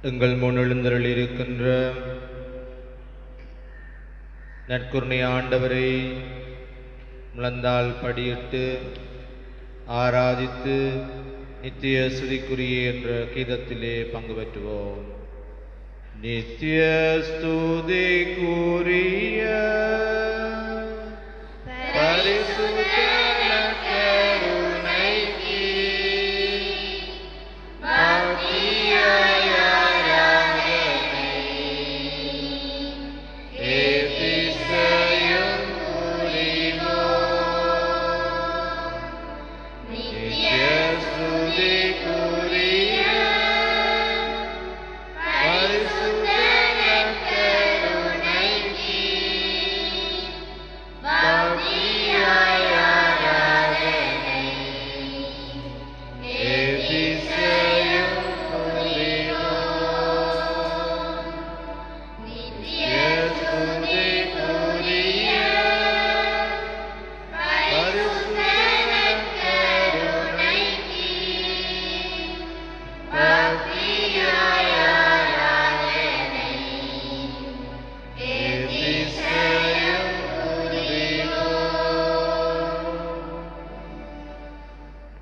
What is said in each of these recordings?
எங்கள் முன் எழுந்தருளியிருக்கின்ற நற்கருணை ஆண்டவரை முழந்தால் படியிட்டு ஆராதித்து நித்திய ஸ்துதிக்குரிய என்ற கீதத்திலே பங்கு பெற்றுவோம். நித்திய ஸ்துதிக்குரிய பரிசுத்த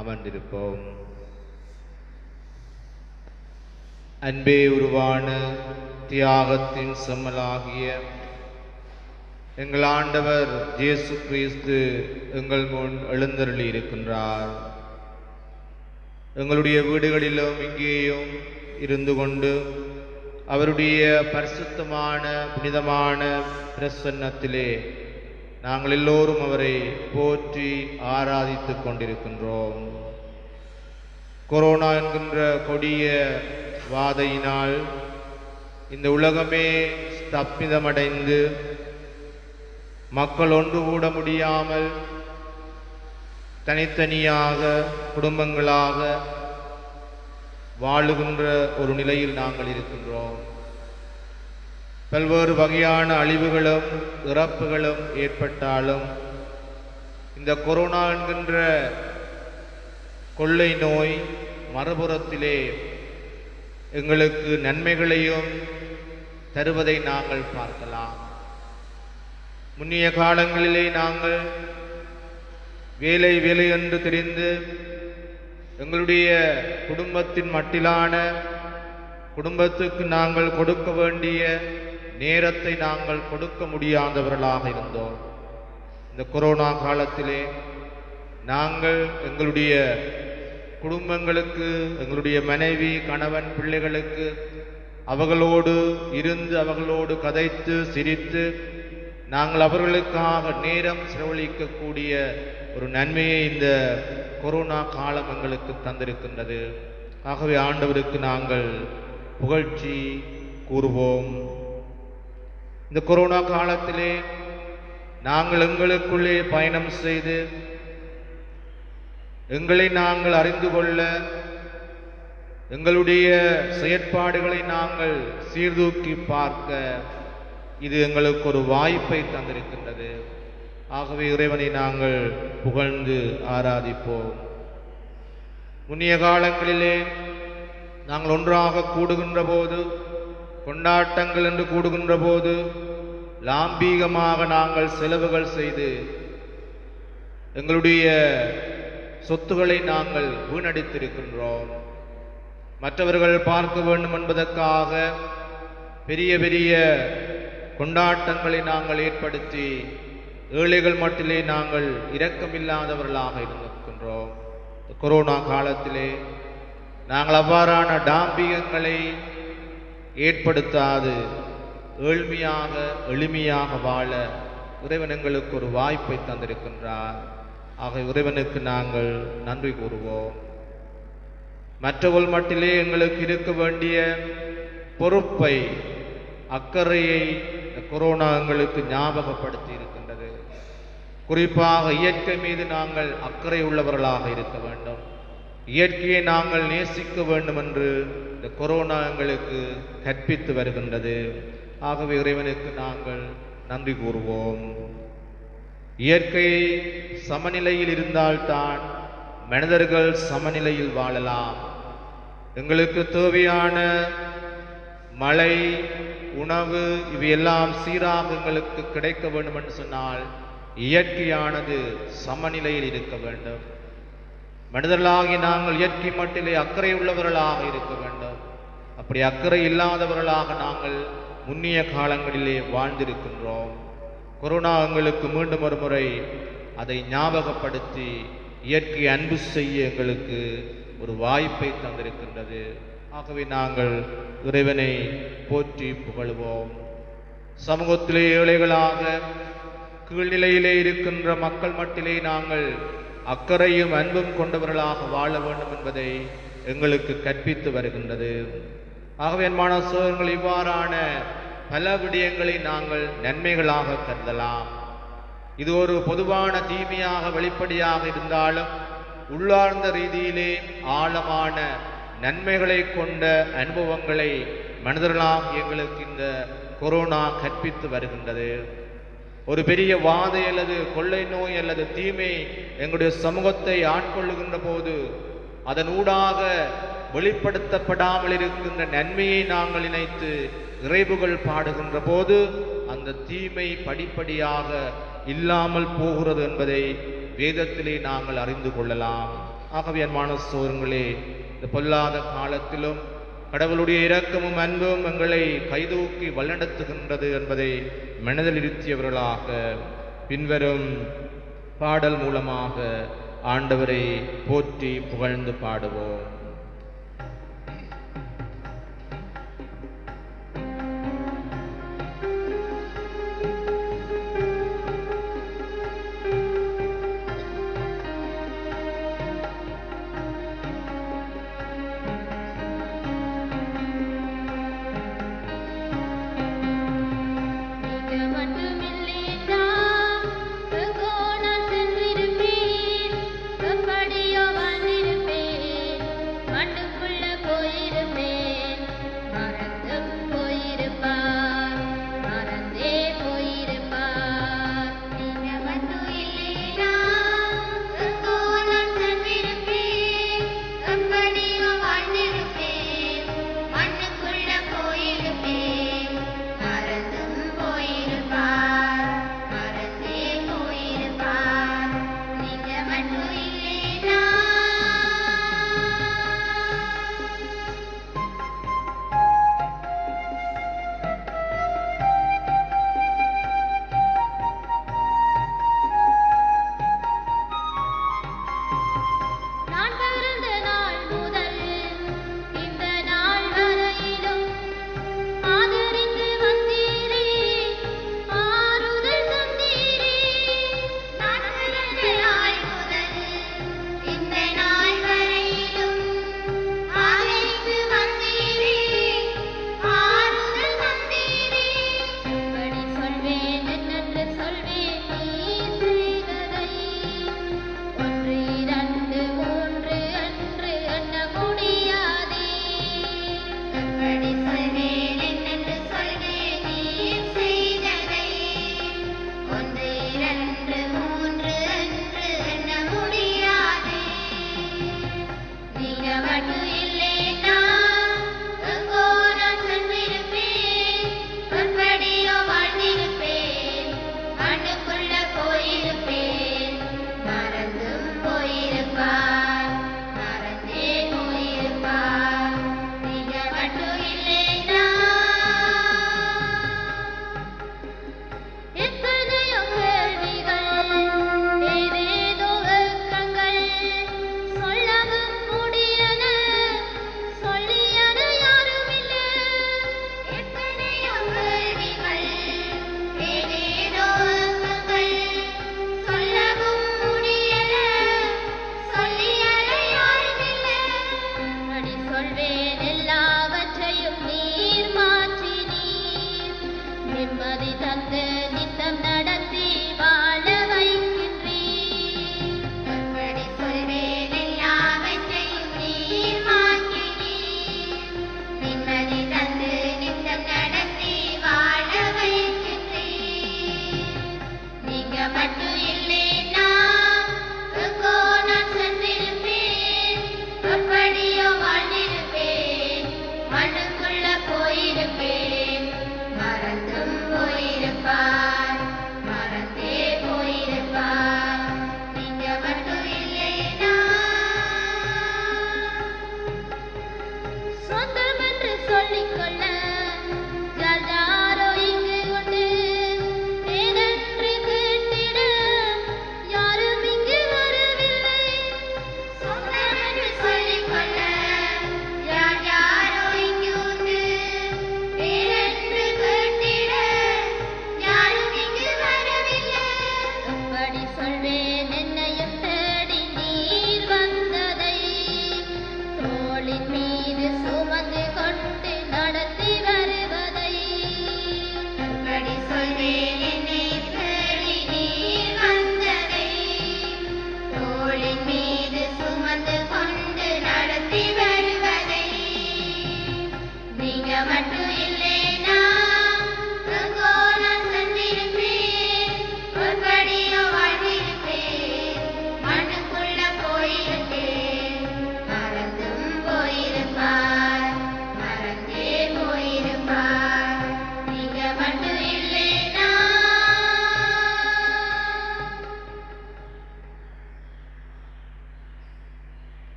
அமர்ந்திருப்போம். அன்பே உருவான தியாகத்தின் செம்மலாகிய எங்கள் ஆண்டவர் இயேசு கிறிஸ்து எங்கள் முன் எழுந்தருளி இருக்கின்றார். எங்களுடைய வீடுகளிலும் இங்கேயும் இருந்து கொண்டு அவருடைய பரிசுத்தமான புனிதமான பிரசன்னத்திலே நாங்கள் எல்லோரும் அவரை போற்றி ஆராதித்து கொண்டிருக்கின்றோம். கொரோனா என்கின்ற கொடிய வாதையினால் இந்த உலகமே ஸ்தப்பிதமடைந்து மக்கள் ஒன்று கூட முடியாமல் தனித்தனியாக குடும்பங்களாக வாழுகின்ற ஒரு நிலையில் நாங்கள் இருக்கின்றோம். பல்வேறு வகையான அழிவுகளும் இறப்புகளும் ஏற்பட்டாலும் இந்த கொரோனா என்கின்ற கொள்ளை நோய் மறுபுறத்திலே எங்களுக்கு நன்மைகளையும் தருவதை நாங்கள் பார்க்கலாம். முன்னைய காலங்களிலே நாங்கள் வேலை வேலை என்று தெரிந்து எங்களுடைய குடும்பத்தின் மட்டிலான குடும்பத்துக்கு நாங்கள் கொடுக்க வேண்டிய நேரத்தை நாங்கள் கொடுக்க முடியாதவர்களாக இருந்தோம். இந்த கொரோனா காலத்திலே நாங்கள் எங்களுடைய குடும்பங்களுக்கு, எங்களுடைய மனைவி, கணவன், பிள்ளைகளுக்கு அவர்களோடு இருந்து அவர்களோடு கதைத்து சிரித்து நாங்கள் அவர்களுக்காக நேரம் செலவழிக்கக்கூடிய ஒரு நன்மையை இந்த கொரோனா காலம் எங்களுக்கு தந்திருக்கின்றது. ஆகவே ஆண்டவருக்கு நாங்கள் புகழ்ச்சி கூறுவோம். இந்த கொரோனா காலத்திலே நாங்கள் எங்களுக்குள்ளே பயணம் செய்து எங்களை நாங்கள் அறிந்து கொள்ள, எங்களுடைய செயற்பாடுகளை நாங்கள் சீர்தூக்கி பார்க்க இது எங்களுக்கு ஒரு வாய்ப்பை தந்திருக்கின்றது. ஆகவே இறைவனை நாங்கள் புகழ்ந்து ஆராதிப்போம். முன்னைய காலங்களிலே நாங்கள் ஒன்றாக கூடுகின்ற போது, கொண்டாட்டங்கள் என்று கூடுகின்ற போது லாம்பீகமாக நாங்கள் செலவுகள் செய்து எங்களுடைய சொத்துக்களை நாங்கள் வீணடித்திருக்கின்றோம். மற்றவர்கள் பார்க்க வேண்டும் என்பதற்காக பெரிய பெரிய கொண்டாட்டங்களை நாங்கள் ஏற்படுத்தி ஏழைகள் மட்டிலே நாங்கள் இரக்கமில்லாதவர்களாக இருந்திருக்கின்றோம். கொரோனா காலத்திலே நாங்கள் அவ்வாறான டாம்பிகங்களை ஏற்படுத்தாது எளிமையாக வாழ இறைவன் எங்களுக்கு ஒரு வாய்ப்பை தந்திருக்கின்றார். ஆக இறைவனுக்கு நாங்கள் நன்றி கூறுவோம். மற்றவர்கள் மட்டிலே எங்களுக்கு இருக்க வேண்டிய பொறுப்பை, அக்கறையை கொரோனா எங்களுக்கு ஞாபகப்படுத்தி இருக்கின்றது. குறிப்பாக இயற்கை மீது நாங்கள் அக்கறை உள்ளவர்களாக இருக்க வேண்டும். இயற்கையை நாங்கள் நேசிக்க வேண்டும் என்று இந்த கொரோனா எங்களுக்கு கற்பித்து வருகின்றது. ஆகவே இறைவனுக்கு நாங்கள் நன்றி கூறுவோம். இயற்கை சமநிலையில் இருந்தால்தான் மனிதர்கள் சமநிலையில் வாழலாம். எங்களுக்கு தேவையான மழை, உணவு இவையெல்லாம் சீராக எங்களுக்கு கிடைக்க வேண்டும் என்று சொன்னால் இயற்கையானது சமநிலையில் இருக்க வேண்டும். மனிதர்களாகி நாங்கள் இயற்கை மட்டிலே அக்கறை உள்ளவர்களாக இருக்க வேண்டும். அப்படி அக்கறை இல்லாதவர்களாக நாங்கள் முன்னிய காலங்களிலே வாழ்ந்திருக்கின்றோம். கொரோனா எங்களுக்கு மீண்டும் ஒரு முறை அதை ஞாபகப்படுத்தி இயற்கை அன்பு செய்ய எங்களுக்கு ஒரு வாய்ப்பை தந்திருக்கின்றது. ஆகவே நாங்கள் இறைவனை போற்றி புகழுவோம். சமூகத்திலே ஏழைகளாக கீழ்நிலையிலே இருக்கின்ற மக்கள் மட்டிலே நாங்கள் அக்கறையும் அன்பும் கொண்டவர்களாக வாழ வேண்டும் என்பதை எங்களுக்கு கற்பித்து வருகின்றது. ஆகவே அன்பான சகோதரர்கள், இவ்வாறான பல விடயங்களை நாங்கள் நன்மைகளாக கருதலாம். இது ஒரு பொதுவான தீமையாக வெளிப்படையாக இருந்தாலும் உள்ளார்ந்த ரீதியிலே ஆழமான நன்மைகளை கொண்ட அனுபவங்களை மனிதர்களாக எங்களுக்கு இந்த கொரோனா கற்பித்து வருகின்றது. ஒரு பெரிய வாதை அல்லது கொள்ளை நோய் அல்லது தீமை எங்களுடைய சமூகத்தை ஆட்கொள்ளுகின்ற போது அதன் ஊடாக வெளிப்படுத்தப்படாமல் இருக்கின்ற நன்மையை நாங்கள் நினைத்து இறைவுகள் பாடுகின்ற போது அந்த தீமை படிப்படியாக இல்லாமல் போகிறது என்பதை வேதத்திலே நாங்கள் அறிந்து கொள்ளலாம். ஆகவே அன்பான சகோதரர்களே, இந்த பொல்லாத காலத்திலும் கடவுளுடைய இரக்கமும் அன்பும் எங்களை கைதூக்கி வழிநடத்துகின்றது என்பதை மனதில் இருத்தியவர்களாக பின்வரும் பாடல் மூலமாக ஆண்டவரை போற்றி புகழ்ந்து பாடுவோம்.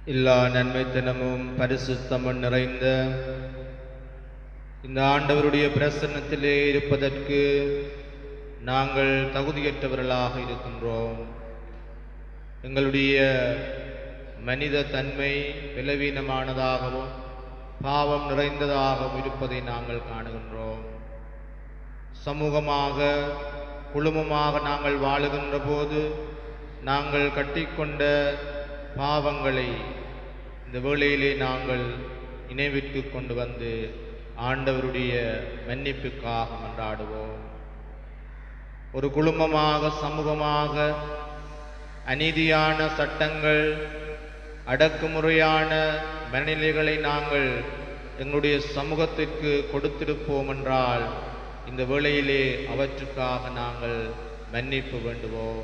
எல்லா நன்மைத்தனமும் பரிசுத்தமும் நிறைந்த இந்த ஆண்டவருடைய பிரசன்னத்திலே இருப்பதற்கு நாங்கள் தகுதியற்றவர்களாக இருக்கின்றோம். எங்களுடைய மனித தன்மை பலவீனமானதாகவும் பாவம் நிறைந்ததாகவும் இருப்பதை நாங்கள் காணுகின்றோம். சமூகமாக குழுமமாக நாங்கள் வாழுகின்ற போது நாங்கள் கட்டிக்கொண்ட பாவங்களை இந்த வேளையிலே நாங்கள் நினைவிற்கு கொண்டு வந்து ஆண்டவருடைய மன்னிப்புக்காக மன்றாடுவோம். ஒரு குழுமமாக சமூகமாக அநீதியான சட்டங்கள் அடக்குமுறையான மனநிலைகளை நாங்கள் எங்களுடைய சமூகத்திற்கு கொடுத்திருப்போம் என்றால் இந்த வேளையிலே அவற்றுக்காக நாங்கள் மன்னிப்பு வேண்டுவோம்.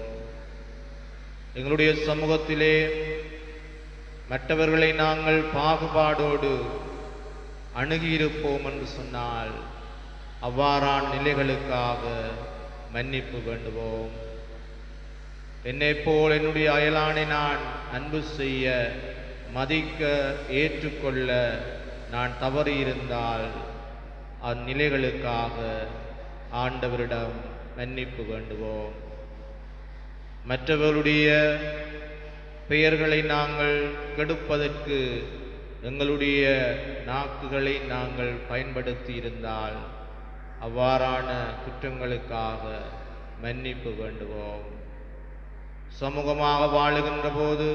எங்களுடைய சமூகத்திலே மற்றவர்களை நாங்கள் பாகுபாடோடு அணுகியிருப்போம் என்று சொன்னால் அவ்வாறான நிலைகளுக்காக மன்னிப்பு வேண்டுவோம். என்னை போல் என்னுடைய அயலானை நான் அன்பு செய்ய மதிக்க ஏற்றுக்கொள்ள நான் தவறியிருந்தால் அந்நிலைகளுக்காக ஆண்டவரிடம் மன்னிப்பு வேண்டுவோம். மற்றவருடைய பெயர்களை நாங்கள் கெடுப்பதற்கு எங்களுடைய நாக்குகளை நாங்கள் பயன்படுத்தி இருந்தால் அவ்வாறான குற்றங்களுக்காக மன்னிப்பு வேண்டுவோம். சமூகமாக வாழுகின்ற போது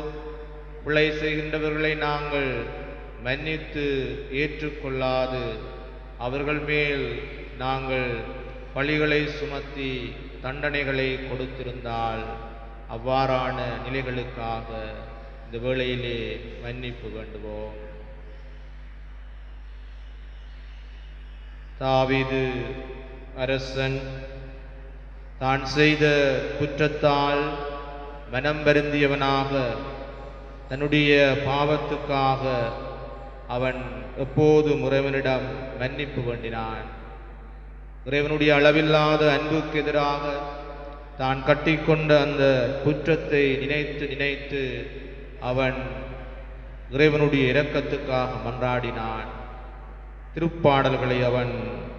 பிழை செய்கின்றவர்களை நாங்கள் மன்னித்து ஏற்றுக்கொள்ளாது அவர்கள் மேல் நாங்கள் பழிகளை சுமத்தி தண்டனைகளை கொடுத்திருந்தால் அவ்வாறான நிலைகளுக்காக இந்த வேளையிலே மன்னிப்பு வேண்டுவோம். தாவீது அரசன் தான் செய்த குற்றத்தால் மனம் வருந்தியவனாக தன்னுடைய பாவத்துக்காக அவன் எப்போதும் இறைவனிடம் மன்னிப்பு வேண்டினான். இறைவனுடைய அளவில்லாத அன்புக்கு எதிராக தான் கட்டிக்கொண்ட அந்த குற்றத்தை நினைத்து நினைத்து அவன் இறைவனுடைய இரக்கத்துக்காக மன்றாடினான். திருப்பாடல்களை அவன்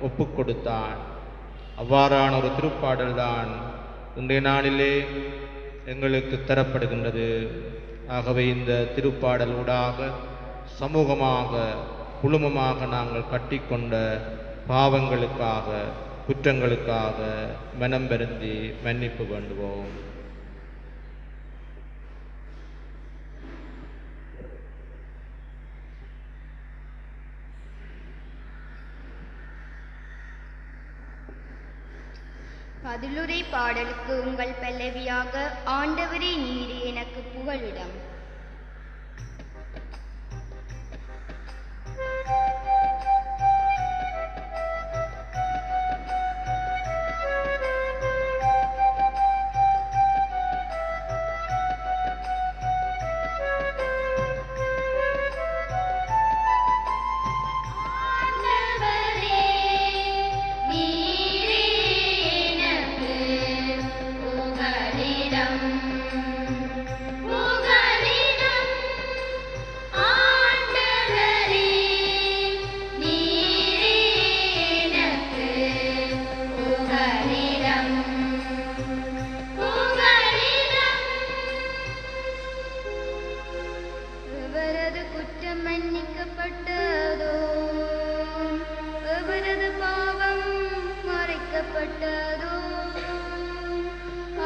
ஒப்புக் கொடுத்தான். அவ்வாறான ஒரு திருப்பாடல்தான் இன்றைய நாளிலே எங்களுக்கு தரப்படுகின்றது. ஆகவே இந்த திருப்பாடல் ஊடாக சமூகமாக குழுமமாக நாங்கள் கட்டிக்கொண்ட பாவங்களுக்காக குற்றங்களுக்காக மனம் வருந்தி மன்னிப்பு வேண்டுவோம். பதிலுரை பாடலுக்கு உங்கள் பல்லவியாக ஆண்டவரே நீரே எனக்கு புகலிடம்.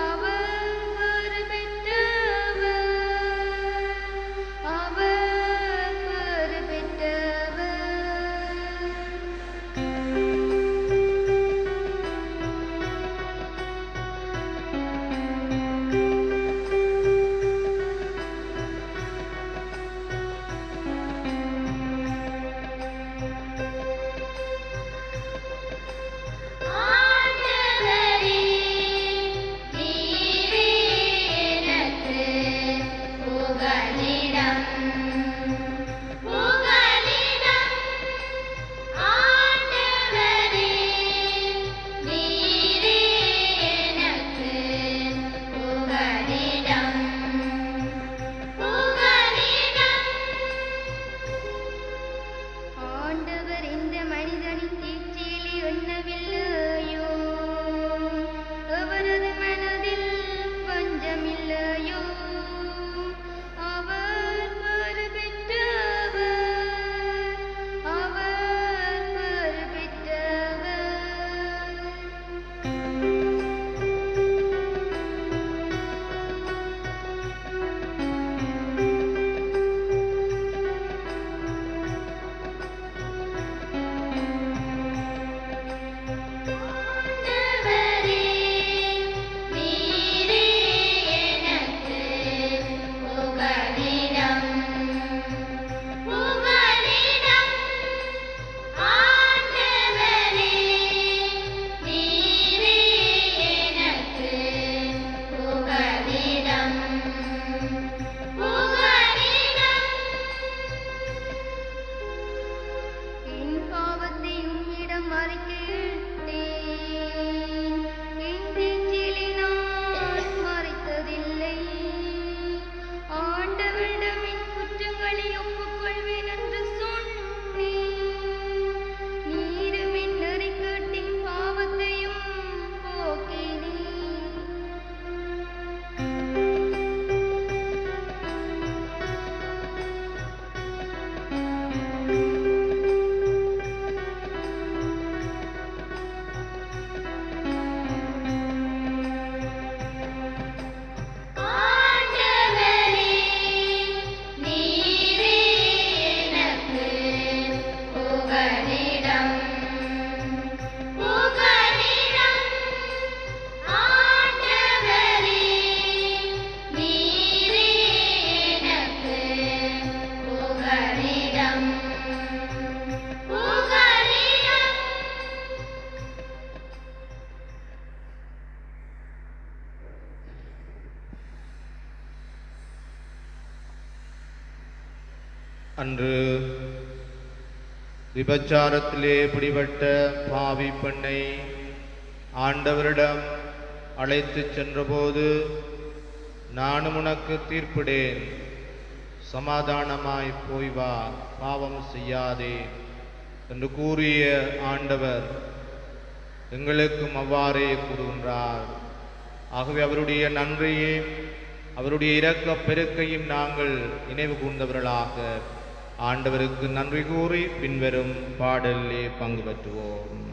அவர் பெற்ற அன்று விபச்சாரத்திலே பிடிபட்ட பாவி பெண்ணை ஆண்டவரிடம் அழைத்துச் சென்றபோது, நானும் உனக்கு தீர்ப்பிடேன், சமாதானமாய் போய் வா, பாவம் செய்யாதே என்று கூறிய ஆண்டவர் எங்களுக்கும் அவ்வாறே கூறுகின்றார். ஆகவே அவருடைய நன்றியையும் அவருடைய இரக்க பெருக்கையும் நாங்கள் நினைவு கூர்ந்தவர்களாக ஆண்டவருக்கு நன்றி கூறி பின்வரும் பாடலிலே பங்கு பெற்றுவோம்.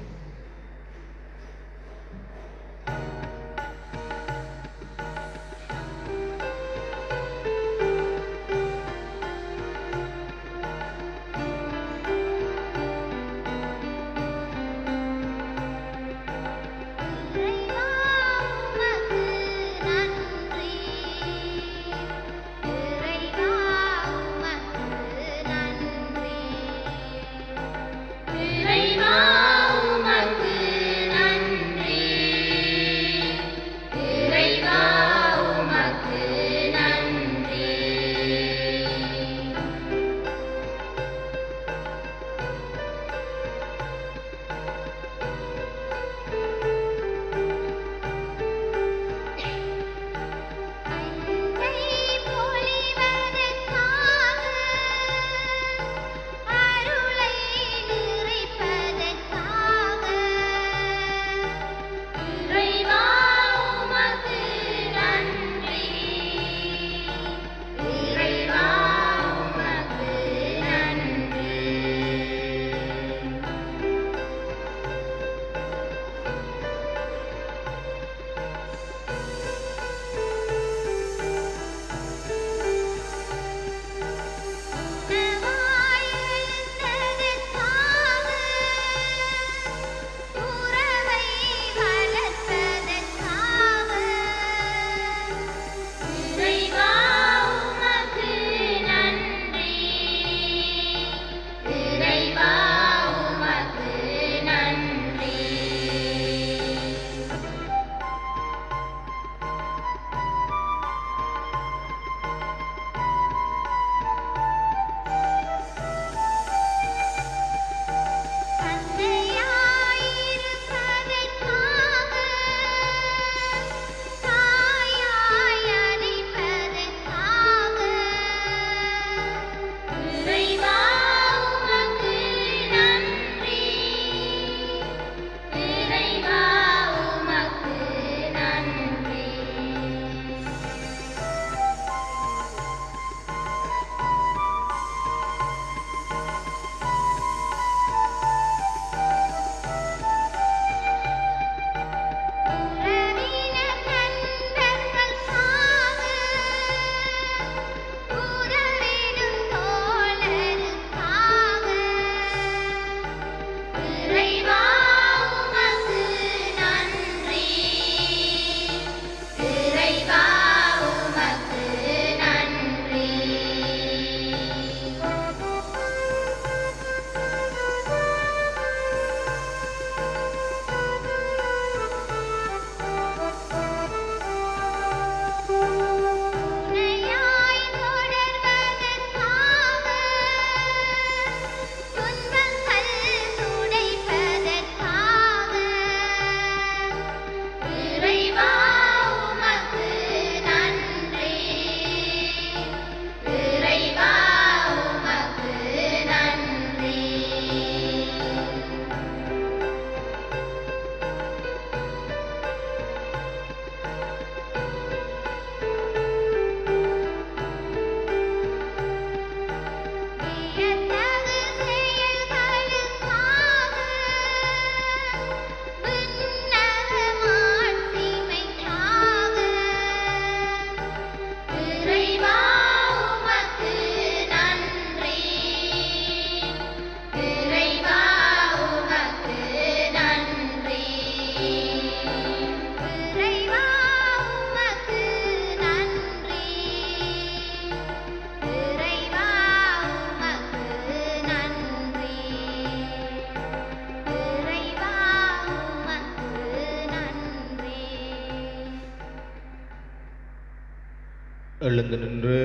எழுந்து நின்று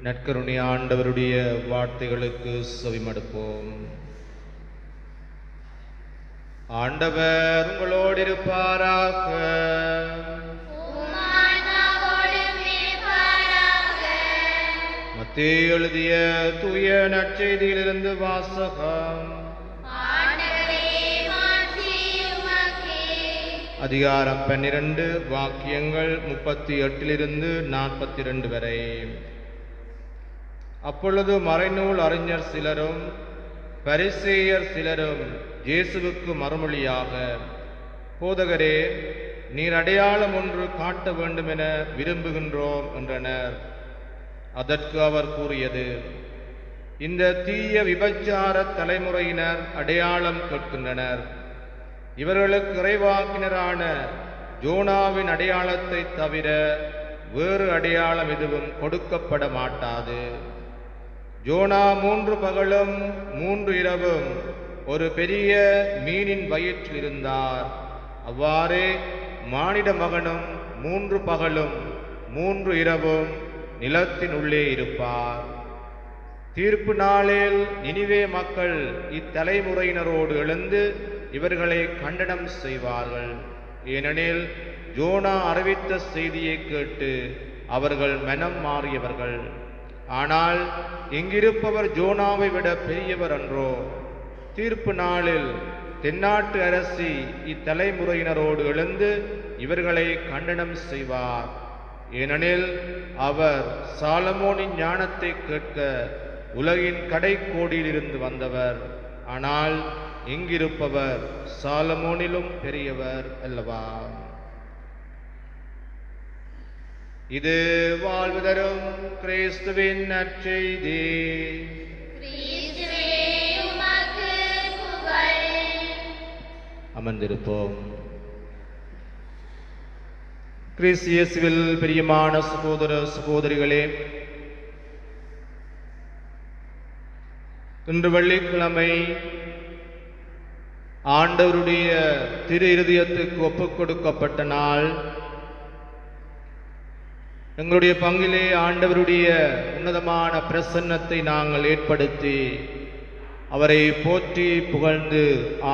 நற்கருணை ஆண்டவருடைய வார்த்தைகளுக்கு செவிமடுப்போம். ஆண்டவர் உங்களோடு இருப்பாராக. மத்தேயு எழுதிய தூய நற்செய்தியிலிருந்து வாசகம். அதிகாரம் 12 வாக்கியங்கள் 38 42 வரை. அப்பொழுது மறைநூல் அறிஞர் சிலரும் பரிசேயர் சிலரும் இயேசுவுக்கு மறுமொழியாக, போதகரே, நீர் அடையாளம் ஒன்று காட்ட வேண்டுமென விரும்புகின்றோம் என்றனர். அதற்கு அவர் கூறியது, இந்த தீய விபச்சார தலைமுறையினர் அடையாளம் கேட்கின்றனர். இவர்களுக்கு இறைவாக்கினரான ஜோனாவின் அடையாளத்தை தவிர வேறு அடையாளம் எதுவும் கொடுக்கப்பட மாட்டாது. ஜோனா 3 பகலும் 3 இரவும் ஒரு பெரிய மீனின் வயிற்றில் இருந்தார். அவ்வாறே மானிட மகனும் 3 பகலும் 3 இரவும் நிலத்தின் உள்ளே இருப்பார். தீர்ப்பு நாளில் நினிவே மக்கள் இத்தலைமுறையினரோடு எழுந்து இவர்களை கண்டனம் செய்வார்கள். ஏனெனில் ஜோனா அறிவித்த செய்தியை கேட்டு அவர்கள் மனம் மாறியவர்கள். ஆனால் இங்கிருப்பவர் ஜோனாவை விட பெரியவர் அன்றோ? தீர்ப்பு நாளில் தென்னாட்டு அரசி இத்தலைமுறையினரோடு எழுந்து இவர்களை கண்டனம் செய்வார். ஏனெனில் அவர் சாலமோனின் ஞானத்தை கேட்க உலகின் கடைக்கோடியிலிருந்து வந்தவர். ஆனால் இங்கிருப்பவர் சாலமோனிலும் பெரியவர் அல்லவா? இது வாழ்வு தரும் கிறிஸ்துவின் நற்செய்தி. அமர்ந்திருப்போம். கிறிஸ்து இயேசுவில் பிரியமான சகோதர சகோதரிகளே, இன்று வெள்ளிக்கிழமை ஆண்டவருடைய திரு இருதயத்துக்கு ஒப்புக் கொடுக்கப்பட்ட நாள். எங்களுடைய பங்கிலே ஆண்டவருடைய உன்னதமான பிரசன்னத்தை நாங்கள் ஏற்படுத்தி அவரை போற்றி புகழ்ந்து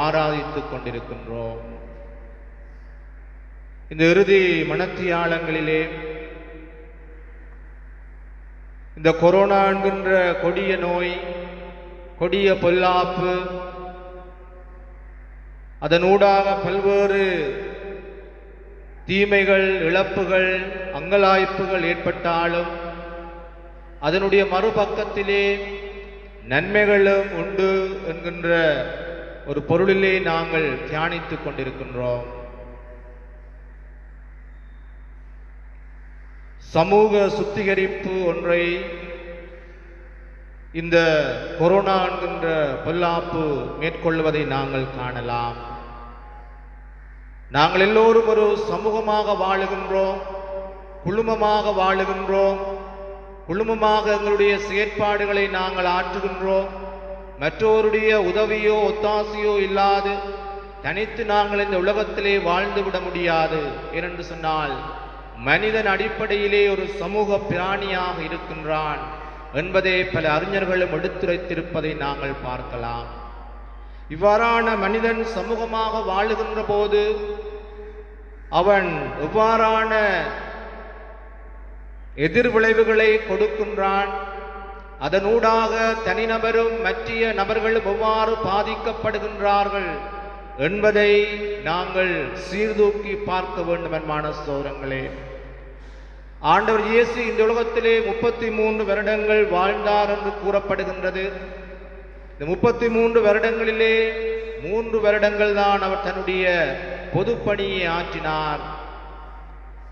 ஆராதித்துக் கொண்டிருக்கின்றோம். இந்த இறுதி மனத்தியாலங்களிலே இந்த கொரோனா என்கின்ற கொடிய நோய், கொடிய பொல்லாப்பு, அதனூடாக பல்வேறு தீமைகள், இழப்புகள், அங்கலாய்ப்புகள் ஏற்பட்டாலும் அதனுடைய மறுபக்கத்திலே நன்மைகளும் உண்டு என்கின்ற ஒரு பொருளிலே நாங்கள் தியானித்துக் கொண்டிருக்கின்றோம். சமூக சுத்திகரிப்பு ஒன்றை இந்த கொரோனா என்கின்ற பொல்லாப்பு மேற்கொள்வதை நாங்கள் காணலாம். நாங்கள் எல்லோரும் ஒரு சமூகமாக வாழுகின்றோம், குழுமமாக வாழுகின்றோம். குழுமமாக எங்களுடைய செயற்பாடுகளை நாங்கள் ஆற்றுகின்றோம். மற்றோருடைய உதவியோ ஒத்தாசையோ இல்லாது தனித்து நாங்கள் இந்த உலகத்திலே வாழ்ந்துவிட முடியாது. ஏனென்று சொன்னால் மனிதன் அடிப்படையிலே ஒரு சமூக பிராணியாக இருக்கின்றான் என்பதை பல அறிஞர்களும் எடுத்துரைத்திருப்பதை நாங்கள் பார்க்கலாம். இவ்வாறான மனிதன் சமூகமாக வாழுகின்ற போது அவன் எவ்வாறான எதிர்விளைவுகளை கொடுக்கின்றான், அதனூடாக தனிநபரும் மற்ற நபர்களும் எவ்வாறு பாதிக்கப்படுகின்றார்கள் என்பதை நாங்கள் சீர்தூக்கி பார்க்க வேண்டும். அன்பான சகோதரங்களே, ஆண்டவர் இயேசு இந்த உலகத்திலே 33 வருடங்கள் வாழ்ந்தார் என்று கூறப்படுகின்றது. இந்த 33 வருடங்களிலே 3 வருடங்கள் தான் அவர் தன்னுடைய பொதுப்பணியை ஆற்றினார்.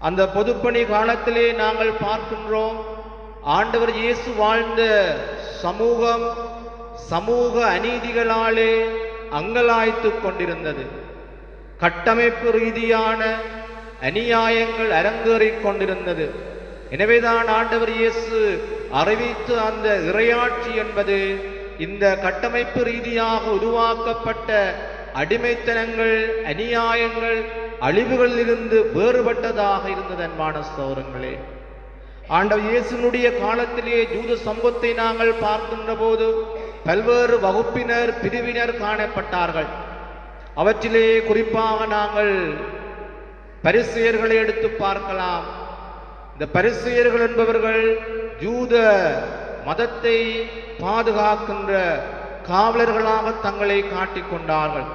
அந்த பொதுப்பணி காலத்திலே நாங்கள் பார்க்கின்றோம், ஆண்டவர் இயேசு வாழ்ந்த சமூகம் சமூக அநீதிகளாலே அங்கலாய்த்துக் கொண்டிருந்தது. கட்டமைப்பு ரீதியான அநியாயங்கள் அரங்கேறிக் கொண்டிருந்தது. எனவேதான் ஆண்டவர் இயேசு அறிவித்த அந்த இறையாட்சி என்பது இந்த கட்டமைப்பு ரீதியாக உருவாக்கப்பட்ட அடிமைத்தனங்கள், அநியாயங்கள், அழிவுகளிலிருந்து வேறுபட்டதாக இருந்தது. அன்பான சகோதரங்களே, ஆண்டவர் இயேசுனுடைய காலத்திலே யூத சமூகத்தை நாங்கள் பார்க்கின்ற போது பல்வேறு வகுப்பினர் பிரிவினர் காணப்பட்டார்கள். அவற்றிலே குறிப்பாக நாங்கள் பரிசேயர்களை எடுத்து பார்க்கலாம். இந்த பரிசேயர்கள் என்பவர்கள் யூத மதத்தை பாதுகாக்கின்ற காவலர்களாக தங்களை காட்டிக்கொண்டார்கள்.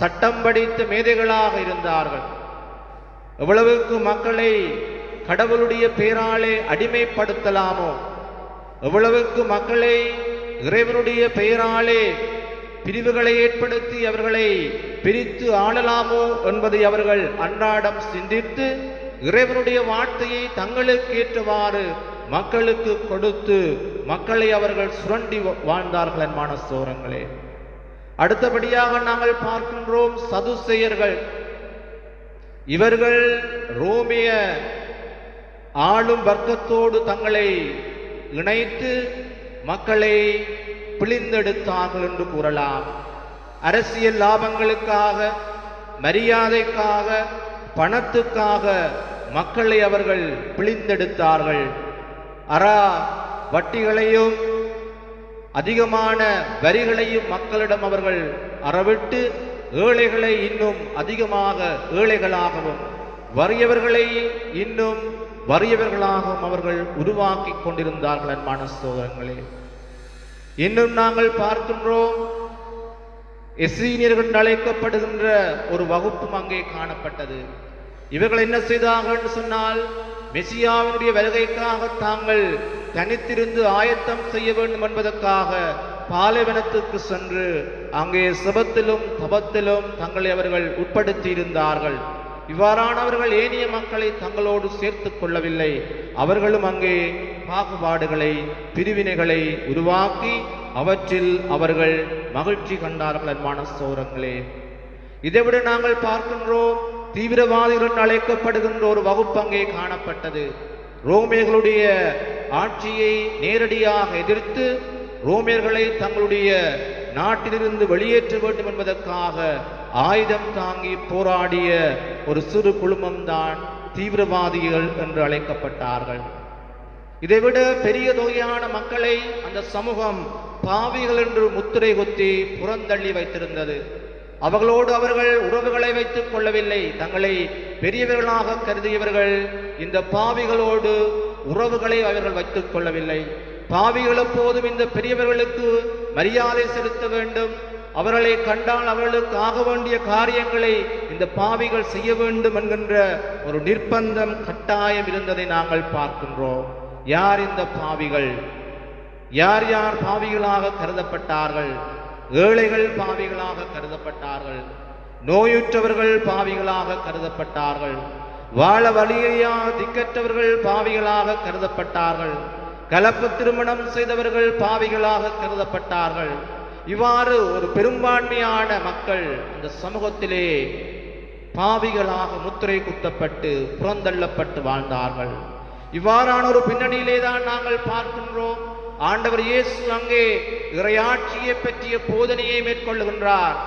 சட்டம் படித்த மேதைகளாக இருந்தார்கள். எவ்வளவுக்கு மக்களை கடவுளுடைய பெயராலே அடிமைப்படுத்தலாமோ, எவ்வளவுக்கு மக்களை இறைவனுடைய பெயராலே பிரிவுகளை ஏற்படுத்தி அவர்களை பிரித்து ஆளலாமோ என்பதை அவர்கள் அன்றாடம் சிந்தித்து இறைவனுடைய வார்த்தையை தங்களுக்கு ஏற்றவாறு மக்களுக்கு கொடுத்து மக்களை அவர்கள் சுரண்டி வாழ்ந்தார்கள் என்பான சோரங்களே. அடுத்தபடியாக நாங்கள் பார்க்கின்றோம் சதுசேயர்கள். இவர்கள் ரோமிய ஆளும் வர்க்கத்தோடு தங்களை இணைத்து மக்களை பிழிந்தெடுத்தார்கள் என்று கூறலாம். அரசியல் லாபங்களுக்காக, மரியாதைக்காக, பணத்துக்காக மக்களை அவர்கள் பிழிந்தெடுத்தார்கள். வட்டிகளையும் அதிகமான வரிகளையும் மக்களிடம் அவர்கள் அறவிட்டு ஏழைகளை இன்னும் அதிகமாக ஏழைகளாகவும் வறியவர்களை இன்னும் வறியவர்களாகவும் அவர்கள் உருவாக்கி கொண்டிருந்தார்கள் என்பான சோதரங்களே. இன்னும் நாங்கள் பார்க்கின்றோம், எசீனியர்கள் அழைக்கப்படுகின்ற ஒரு வகுப்பும் அங்கே காணப்பட்டது. இவர்கள் என்ன செய்தார்கள் என்று சொன்னால், மெசியாவினுடைய வருகைக்காக தாங்கள் தனித்திருந்து ஆயத்தம் செய்ய வேண்டும் என்பதற்காக பாலைவனத்துக்கு சென்று அங்கே செபத்திலும் தபத்திலும் தங்களை அவர்கள் உட்படுத்தி இருந்தார்கள். இவ்வாறானவர்கள் ஏனைய மக்களை தங்களோடு சேர்த்துக் கொள்ளவில்லை. அவர்களும் அங்கே பாகுபாடுகளை, பிரிவினைகளை உருவாக்கி அவற்றில் அவர்கள் மகிழ்ச்சி கண்டார்கள் என்பான சோரங்களே. இதைவிட நாங்கள் பார்க்கின்றோம், தீவிரவாதிகள் அழைக்கப்படுகின்ற ஒரு வகுப்பு அங்கே காணப்பட்டது. ரோமியர்களுடைய ஆட்சியை நேரடியாக எதிர்த்து ரோமியர்களை தங்களுடைய நாட்டிலிருந்து வெளியேற்ற வேண்டும் என்பதற்காக ஆயுதம் தாங்கி போராடிய ஒரு சிறு குழுமம்தான் தீவிரவாதிகள் என்று அழைக்கப்பட்டார்கள். இதைவிட பெரிய தொகையான மக்களை அந்த சமூகம் பாவிகள் என்று முத்திரை குத்தி புறந்தள்ளி வைத்திருந்தது. அவர்களோடு அவர்கள் உறவுகளை வைத்துக் கொள்ளவில்லை. தங்களை பெரியவர்களாக கருதியவர்கள் இந்த பாவிகளோடு உறவுகளை அவர்கள் வைத்துக் கொள்ளவில்லை. பாவிகள் எப்போதும் இந்த பெரியவர்களுக்கு மரியாதை செலுத்த வேண்டும், அவர்களை கண்டால் அவர்களுக்கு ஆக வேண்டிய காரியங்களை இந்த பாவிகள் செய்ய வேண்டும் என்கின்ற ஒரு நிர்பந்தம், கட்டாயம் இருந்ததை நாங்கள் பார்க்கின்றோம். யார் இந்த பாவிகள்? யார் யார் பாவிகளாக கருதப்பட்டார்கள்? ஏழைகள் பாவிகளாக கருதப்பட்டார்கள். நோயுற்றவர்கள் பாவிகளாக கருதப்பட்டார்கள். வாழ வழியா திக்கற்றவர்கள் பாவிகளாக கருதப்பட்டார்கள். கலப்பு திருமணம் செய்தவர்கள் பாவிகளாக கருதப்பட்டார்கள். இவ்வாறு ஒரு பெரும்பான்மையான மக்கள் அந்த சமூகத்திலே பாவிகளாக முத்திரை குத்தப்பட்டு புறந்தள்ளப்பட்டு வாழ்ந்தார்கள். இவ்வாறான ஒரு பின்னணியிலே தான் நாங்கள் பார்க்கின்றோம், ஆண்டவர் இயேசு அங்கே இறையாட்சியை பற்றிய போதனையை மேற்கொள்ளுகின்றார்.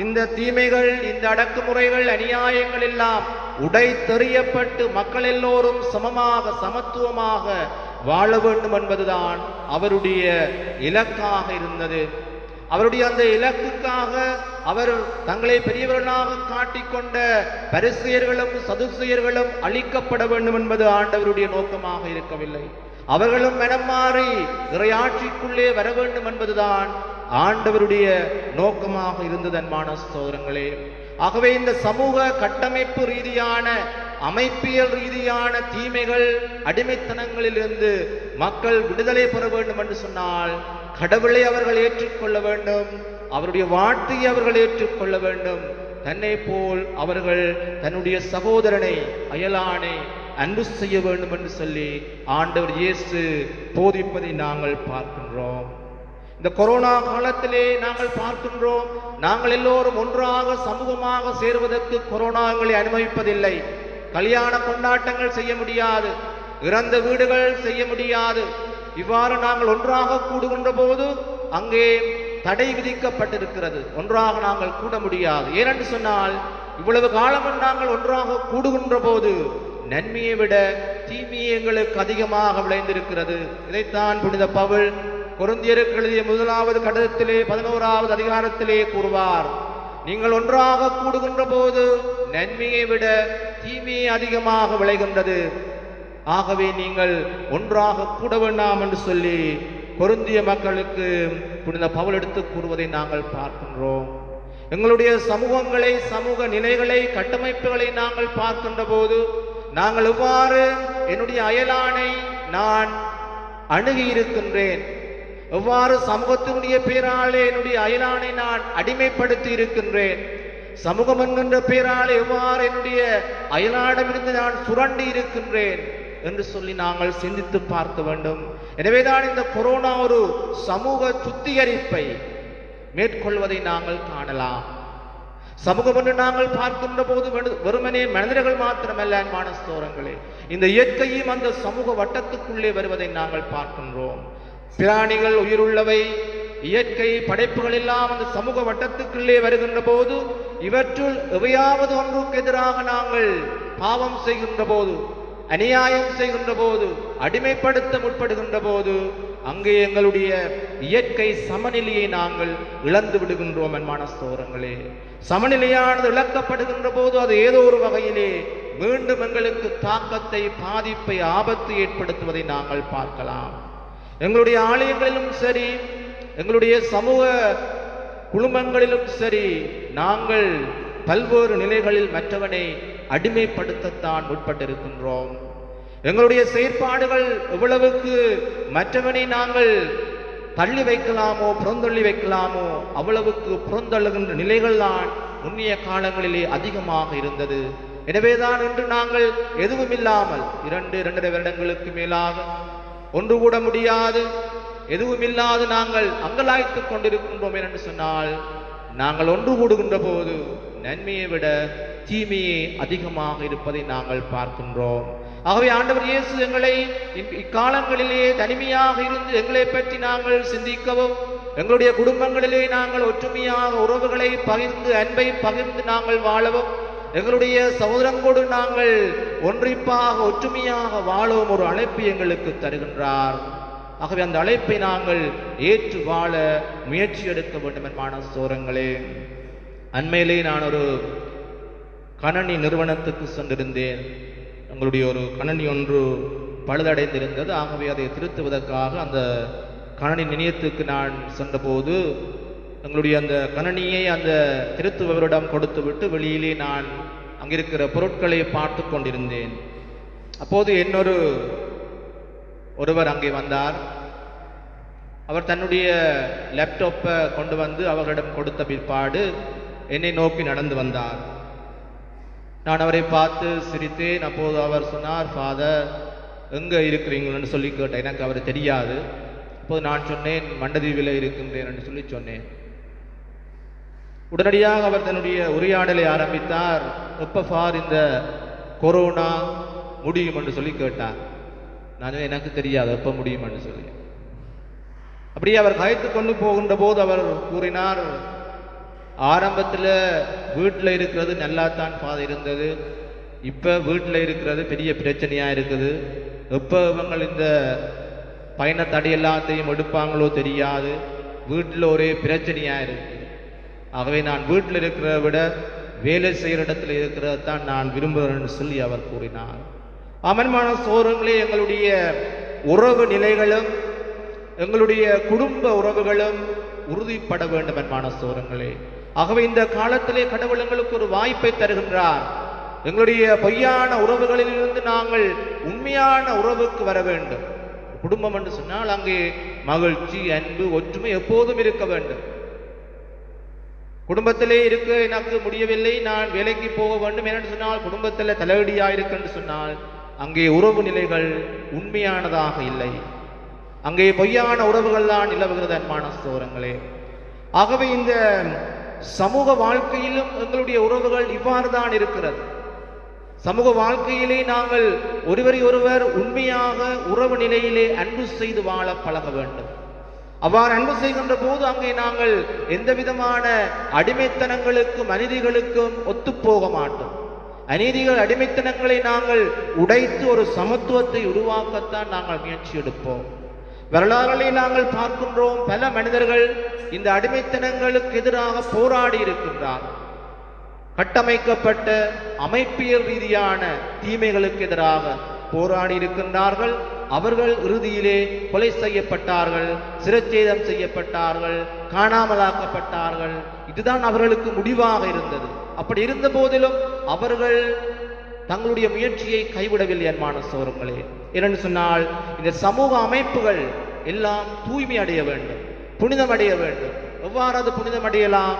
இந்த தீமைகள், இந்த அடக்குமுறைகள், அநியாயங்கள் எல்லாம் உடைத்தெறியப்பட்டு மக்கள் எல்லோரும் சமமாக, சமத்துவமாக வாழ வேண்டும் என்பதுதான் அவருடைய இலக்காக இருந்தது. அவருடைய அந்த இலக்குக்காக அவர் தங்களை பெரியவர்களாக காட்டிக்கொண்ட பரிசேயர்களும் சதுசேயர்களும் அழிக்கப்பட வேண்டும் என்பது ஆண்டவருடைய நோக்கமாக இருக்கவில்லை. அவர்களும் மனம் மாறி இறையாட்சிக்குள்ளே வர வேண்டும் என்பதுதான் ஆண்டவருடைய நோக்கமாக இருந்தது அன்பான சகோதரங்களே. ஆகவே இந்த சமூக கட்டமைப்பு ரீதியான, அமைப்பியல் ரீதியான தீமைகள், அடிமைத்தனங்களிலிருந்து மக்கள் விடுதலை பெற வேண்டும் என்று சொன்னால் கடவுளை அவர்கள் ஏற்றுக்கொள்ள வேண்டும், அவருடைய வார்த்தையை அவர்கள் ஏற்றுக்கொள்ள வேண்டும். தன்னை போல் அவர்கள் தன்னுடைய சகோதரனை, அயலானை அன்பு செய்ய வேண்டும் என்று சொல்லி ஆண்டவர் இயேசு போதிப்பதை நாங்கள் பார்க்கின்றோம். இந்த கொரோனா காலத்திலே நாங்கள் பார்க்கின்றோம், நாங்கள் எல்லோரும் ஒன்றாக சமூகமாக சேருவதற்கு கொரோனாங்களை அனுமதிப்பதில்லை. கல்யாண கொண்டாட்டங்கள் செய்ய முடியாது, இறந்த வீடுகள் செய்ய முடியாது. இவ்வாறு நாங்கள் ஒன்றாக கூடுகின்ற போது அங்கே தடை விதிக்கப்பட்டிருக்கிறது. ஒன்றாக நாங்கள் கூட முடியாது. ஏனென்று சொன்னால், இவ்வளவு காலமும் நாங்கள் ஒன்றாக கூடுகின்ற போது நன்மையை விட தீமையை எங்களுக்கு அதிகமாக விளைந்திருக்கிறது. இதைத்தான் புனித பவுல் கொரிந்தியருக்கு எழுதிய முதலாவது கடிதத்திலே 11வது அதிகாரத்திலே கூறுவார். நீங்கள் ஒன்றாக கூடுகின்ற போது நன்மையை விட தீமையை அதிகமாக விளைகின்றது. ஆகவே நீங்கள் ஒன்றாக கூட வேண்டாம் என்று சொல்லி கொரிந்திய மக்களுக்கு புனித பவுல் எடுத்து கூறுவதை நாங்கள் பார்க்கின்றோம். எங்களுடைய சமூகங்களை, சமூக நிலைகளை, கட்டமைப்புகளை நாங்கள் பார்க்கின்ற போது நாங்கள் எவ்வாறு என்னுடைய அயலானை நான் அணுகி இருக்கின்றேன், எவ்வாறு சமூகத்தினுடைய பேராலே என்னுடைய அயலானை நான் அடிமைப்படுத்தி இருக்கின்றேன், சமூகம் என்கின்ற பேராலே எவ்வாறு என்னுடைய அயலாடமிருந்து நான் சுரண்டி இருக்கின்றேன் என்று சொல்லி நாங்கள் சிந்தித்து பார்க்க வேண்டும். எனவேதான் இந்த கொரோனா ஒரு சமூக சுத்திகரிப்பை மேற்கொள்வதை நாங்கள் காணலாம். சமூகம் என்று நாங்கள் பார்க்கின்ற போது வெறுமனே மனிதர்கள் மாத்திரமல்ல அன்பான சகோதரர்களே, இந்த இயற்கையும் அந்த சமூக வட்டத்துக்குள்ளே வருவதை நாங்கள் பார்க்கின்றோம். பிராணிகள், உயிருள்ளவை, இயற்கை படைப்புகள் எல்லாம் அந்த சமூக வட்டத்துக்குள்ளே வருகின்ற போது இவற்றுள் எவையாவது ஒன்றுக்கு எதிராக நாங்கள் பாவம் செய்கின்ற போது, அநியாயம் செய்கின்ற போது, அடிமைப்படுத்த முற்படுகின்ற போது அங்கே எங்களுடைய இயற்கை சமநிலையை நாங்கள் இழந்து விடுகின்றோம். அன்பான சகோதரர்களே, சமநிலையானது இழக்கப்படுகின்ற போது அது ஏதோ ஒரு வகையிலே மீண்டும் எங்களுக்கு தாக்கத்தை, பாதிப்பை, ஆபத்தை ஏற்படுத்துவதை நாங்கள் பார்க்கலாம். எங்களுடைய ஆலயங்களிலும் சரி, எங்களுடைய சமூக குழுமங்களிலும் சரி, நாங்கள் பல்வேறு நிலைகளில் மற்றவனை அடிமைப்படுத்தத்தான் முற்பட்டிருக்கின்றோம். எங்களுடைய செயற்பாடுகள் எவ்வளவுக்கு மற்றவனை நாங்கள் தள்ளி வைக்கலாமோ, புறந்தள்ளி வைக்கலாமோ அவ்வளவுக்கு புறந்தள்ளுகின்ற நிலைகள் தான் முன்னைய காலங்களிலே அதிகமாக இருந்தது. எனவேதான் இன்று நாங்கள் எதுவும் இல்லாமல் 2-2.5 வருடங்களுக்கு மேலாக ஒன்று கூட முடியாது, எதுவும் இல்லாது நாங்கள் அங்கலாய்த்துக் கொண்டிருக்கின்றோம் என்று சொன்னால், நாங்கள் ஒன்று கூடுகின்ற போது நன்மையை விட தீமையே அதிகமாக இருப்பதை நாங்கள் பார்க்கின்றோம். ஆகவே ஆண்டவர் இயேசு எங்களை இக்காலங்களிலே தனிமையாக இருந்து எங்களை பற்றி நாங்கள் சிந்திக்கவும், எங்களுடைய குடும்பங்களிலே நாங்கள் ஒற்றுமையாக உறவுகளை பகிர்ந்து, அன்பை பகிர்ந்து நாங்கள் வாழவும், எங்களுடைய சகோதரங்களோடு நாங்கள் ஒன்றிப்பாக ஒற்றுமையாக வாழவும் ஒரு அழைப்பு எங்களுக்கு தருகின்றார். ஆகவே அந்த அழைப்பை நாங்கள் ஏற்று வாழ முயற்சி எடுக்க வேண்டும். என்பான சோரங்களே, அண்மையிலே நான் ஒரு கணனி நிறுவனத்துக்கு சென்றிருந்தேன். எங்களுடைய ஒரு கணனி ஒன்று பழுதடைந்திருந்தது. ஆகவே அதை திருத்துவதற்காக அந்த கணனி நிலையத்துக்கு நான் சென்றபோது எங்களுடைய அந்த கணனியை அந்த திருத்துவரிடம் கொடுத்து விட்டு வெளியிலே நான் அங்கிருக்கிற பொருட்களை பார்த்து கொண்டிருந்தேன். அப்போது ஒருவர் அங்கே வந்தார். அவர் தன்னுடைய லேப்டாப்பை கொண்டு வந்து அவர்களிடம் கொடுத்த பிற்பாடு என்னை நோக்கி நடந்து வந்தார். நான் அவரை பார்த்து சிரித்தேன். அப்போது அவர் சொன்னார், ஃபாதர் எங்கே இருக்கிறீங்கன்னு சொல்லி கேட்டேன். எனக்கு அவர் தெரியாது. அப்போது நான் சொன்னேன், மண்டதீவில் இருக்கின்றேன் என்று சொல்லி சொன்னேன். உடனடியாக அவர் தன்னுடைய உரையாடலை ஆரம்பித்தார். எப்போ ஃபார் இந்த கொரோனா முடியும் என்று சொல்லி கேட்டார். நான் எனக்கு தெரியாது எப்போ முடியும் என்று சொல்லி. அப்படியே அவர் கயத்து கொண்டு போகின்ற போது அவர் கூறினார், ஆரம்பத்தில் வீட்டில் இருக்கிறது நல்லாத்தான் ஃபாதர் இருந்தது, இப்போ வீட்டில் இருக்கிறது பெரிய பிரச்சனையாக இருக்குது. எப்போ இவங்க இந்த பயண தடை எல்லாத்தையும் எடுப்பாங்களோ தெரியாது, வீட்டில் ஒரே பிரச்சனையாக இருக்குது. ஆகவே நான் வீட்டில் இருக்கிறத விட வேலை செய்கிற இடத்துல இருக்கிறத தான் நான் விரும்புகிறேன்னு சொல்லி அவர் கூறினார். அமன்மான சோரங்களே, எங்களுடைய உறவு நிலைகளும் எங்களுடைய குடும்ப உறவுகளும் உறுதிப்பட வேண்டும். அன்பான சோரங்களே, ஆகவே இந்த காலத்திலே கடவுள் எங்களுக்கு ஒரு வாய்ப்பை தருகின்றார். எங்களுடைய பொய்யான உறவுகளிலிருந்து நாங்கள் உண்மையான உறவுக்கு வர வேண்டும். குடும்பம் என்று சொன்னால் அங்கே மகிழ்ச்சி, அன்பு, ஒற்றுமை எப்போதும் இருக்க வேண்டும். குடும்பத்திலே இருக்க எனக்கு முடியவில்லை, நான் வேலைக்கு போக வேண்டும் என்று சொன்னால், குடும்பத்தில் தலையடியாக என்று சொன்னால் அங்கே உறவு நிலைகள் உண்மையானதாக இல்லை. அங்கே பொய்யான உறவுகள் தான் நிலவுகிறது. அன்பான சகோதரங்களே, ஆகவே இந்த சமூக வாழ்க்கையிலும் எங்களுடைய உறவுகள் இவ்வாறு தான் இருக்கிறது. சமூக வாழ்க்கையிலே நாங்கள் ஒருவரை ஒருவர் உண்மையாக உறவு நிலையிலே அன்பு செய்து வாழ பழக வேண்டும். அவ்வாறு அன்பு செய்கின்ற போது அங்கே நாங்கள் எந்த விதமான அடிமைத்தனங்களுக்கும் அநீதிகளுக்கும் ஒத்துப்போக மாட்டோம். அநீதிகள் அடிமைத்தனங்களை நாங்கள் உடைத்து ஒரு சமத்துவத்தை உருவாக்கத்தான் நாங்கள் முயற்சி எடுப்போம். வரலாறுகளை நாங்கள் பார்க்கின்றோம், பல மனிதர்கள் இந்த அடிமைத்தனங்களுக்கு எதிராக போராடி இருக்கின்றார். கட்டமைக்கப்பட்ட அமைப்பியல் ரீதியான தீமைகளுக்கு எதிராக போராடி இருக்கின்றார்கள். அவர்கள் இறுதியிலே கொலை செய்யப்பட்டார்கள், சிரச்சேதம் செய்யப்பட்டார்கள், காணாமலாக்கப்பட்டார்கள். இதுதான் அவர்களுக்கு முடிவாக இருந்தது. அப்படி இருந்த போதிலும் அவர்கள் தங்களுடைய முயற்சியை கைவிடவில்லை. அன்பான சகோதரர்களே, என்னென்னு சொன்னால் இந்த சமூக அமைப்புகள் எல்லாம் தூய்மை அடைய வேண்டும், புனிதம் அடைய வேண்டும். எவ்வாறு அது புனிதம் அடையலாம்?